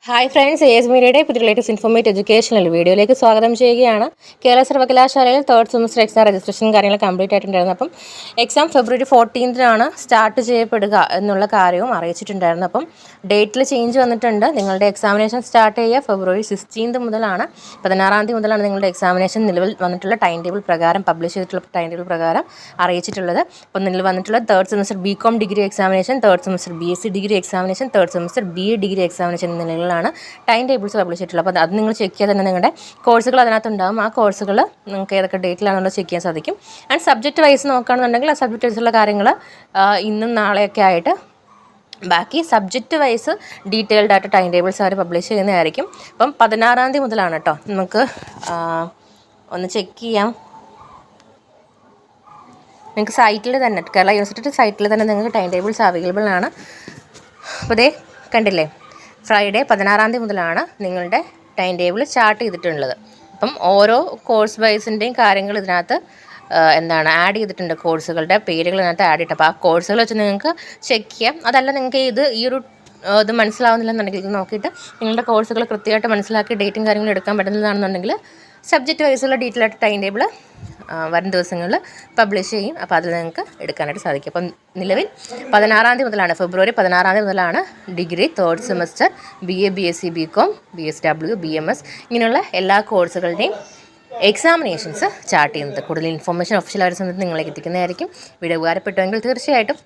Hi friends, AS മീഡിയയുടെ പുതിയ latest informative educational വീഡിയോയിലേക്ക് സ്വാഗതം ചെയ്യുകയാണ്. കേരള സർവകലാശാലയിൽ തേർഡ് സെമസ്റ്റർ എക്സാം രജിസ്ട്രേഷൻ കാര്യങ്ങൾ കംപ്ലീറ്റ് ആയിട്ടുണ്ടായിരുന്നു. അപ്പം എക്സാം February 14 സ്റ്റാർട്ട് ചെയ്യപ്പെടുക എന്നുള്ള കാര്യവും അറിയിച്ചിട്ടുണ്ടായിരുന്നു. അപ്പം ഡേറ്റിൽ ചേഞ്ച് വന്നിട്ടുണ്ട്. നിങ്ങളുടെ എക്സാമിനേഷൻ സ്റ്റാർട്ട് ചെയ്യുക February 16 മുതലാണ്. 16 മുതലാണ് നിങ്ങളുടെ എക്സാമിനേഷൻ നിലവിൽ വന്നിട്ടുള്ള ടൈം ടേബിൾ പ്രകാരം പബ്ലിഷ് ചെയ്തിട്ടുള്ള ടൈം ടേബിൾ പ്രകാരം അറിയിച്ചിട്ടുള്ളത്. അപ്പം നിലവിൽ വന്നിട്ടുള്ള third semester BCom degree examination, third semester BSc degree examination, third semester BA degree examination എന്ന നിലയിലാണ് ടൈം ടേബിൾസ് പബ്ലിഷ് ചെയ്തിട്ടുള്ളത്. അപ്പോൾ അത് നിങ്ങൾ ചെക്ക് ചെയ്താൽ തന്നെ നിങ്ങളുടെ കോഴ്സുകൾ അതിനകത്തുണ്ടാകും. ആ കോഴ്സുകൾ നിങ്ങൾക്ക് ഏതൊക്കെ ഡേറ്റിലാണെന്നുള്ളത് ചെക്ക് ചെയ്യാൻ സാധിക്കും. ആൻഡ് സബ്ജക്റ്റ് വൈസ് നോക്കുകയാണെന്നുണ്ടെങ്കിൽ ആ സബ്ജക്റ്റ് വൈസുള്ള കാര്യങ്ങൾ ഇന്നും നാളെയൊക്കെ ആയിട്ട് ബാക്കി സബ്ജക്റ്റ് വൈസ് ഡീറ്റെയിൽഡ് ആയിട്ട് ടൈം ടേബിൾസ് അവർ പബ്ലിഷ് ചെയ്യുന്നതായിരിക്കും. അപ്പം 16 മുതലാണ് കേട്ടോ. നമുക്ക് ഒന്ന് ചെക്ക് ചെയ്യാം. നിങ്ങൾക്ക് സൈറ്റിൽ തന്നെ കേരള യൂണിവേഴ്സിറ്റി സൈറ്റിൽ തന്നെ നിങ്ങൾക്ക് ടൈം ടേബിൾസ് അവൈലബിൾ ആണ്. അപ്പോൾ ദേ കണ്ടില്ലേ, ഫ്രൈഡേ 16 മുതലാണ് നിങ്ങളുടെ ടൈം ടേബിൾ ചാർട്ട് ചെയ്തിട്ടുള്ളത്. അപ്പം ഓരോ കോഴ്സ് വൈസിൻ്റെയും കാര്യങ്ങൾ ഇതിനകത്ത് ആഡ് ചെയ്തിട്ടുണ്ട്. കോഴ്സുകളുടെ പേരുകൾ ഇതിനകത്ത് ആഡ് ചെയ്തിട്ട് അപ്പോൾ ആ കോഴ്സുകൾ വെച്ച് നിങ്ങൾക്ക് ചെക്ക് ചെയ്യാം. അതല്ല നിങ്ങൾക്ക് ഈ ഇത് മനസ്സിലാവുന്നില്ലെന്നുണ്ടെങ്കിൽ ഇത് നോക്കിയിട്ട് നിങ്ങളുടെ കോഴ്സുകൾ കൃത്യമായിട്ട് മനസ്സിലാക്കി ഡേറ്റും കാര്യങ്ങളും എടുക്കാൻ പറ്റുന്നതാണെന്നുണ്ടെങ്കിൽ സബ്ജക്റ്റ് വൈസുള്ള ഡീറ്റെയിൽ ആയിട്ട് ടൈം ടേബിൾ വരും ദിവസങ്ങളിൽ പബ്ലിഷ് ചെയ്യും. അപ്പോൾ അതിൽ നിങ്ങൾക്ക് എടുക്കാനായിട്ട് സാധിക്കും. അപ്പം നിലവിൽ 16 മുതലാണ്, February 16 മുതലാണ് degree third semester BA, BSc, BCom, BSW, BMS ഇങ്ങനെയുള്ള എല്ലാ കോഴ്സുകളുടെയും എക്സാമിനേഷൻസ് ചാർട്ട് ചെയ്യുന്നത്. കൂടുതൽ ഇൻഫോർമേഷൻ ഒഫീഷ്യലായിട്ട് സമയത്ത് നിങ്ങളിലേക്ക് എത്തിക്കുന്നതായിരിക്കും. വീഡിയോ ഉപകാരപ്പെട്ടുവെങ്കിൽ തീർച്ചയായിട്ടും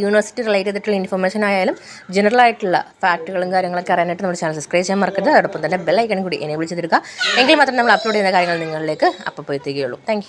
യൂണിവേഴ്സിറ്റി റിലേറ്റ് ചെയ്തിട്ടുള്ള ഇൻഫർമേഷൻ ആയാലും ജനറൽ ആയിട്ടുള്ള ഫാക്റ്റുകളും കാര്യങ്ങളൊക്കെ അറിയാനായിട്ട് നമ്മുടെ ചാനൽ സബ്സ്ക്രൈബ് ചെയ്യാൻ മറക്കരുത്. അതോടൊപ്പം തന്നെ ബെൽ ഐക്കൺ കൂടി എനേബിൾ ചെയ്തെടുക്കുക. എങ്കിൽ മാത്രം നമ്മൾ അപ്ലോഡ് ചെയ്യുന്ന കാര്യങ്ങൾ നിങ്ങളിലേക്ക് അപ്പോൾ എത്തുകയുള്ളൂ. താങ്ക്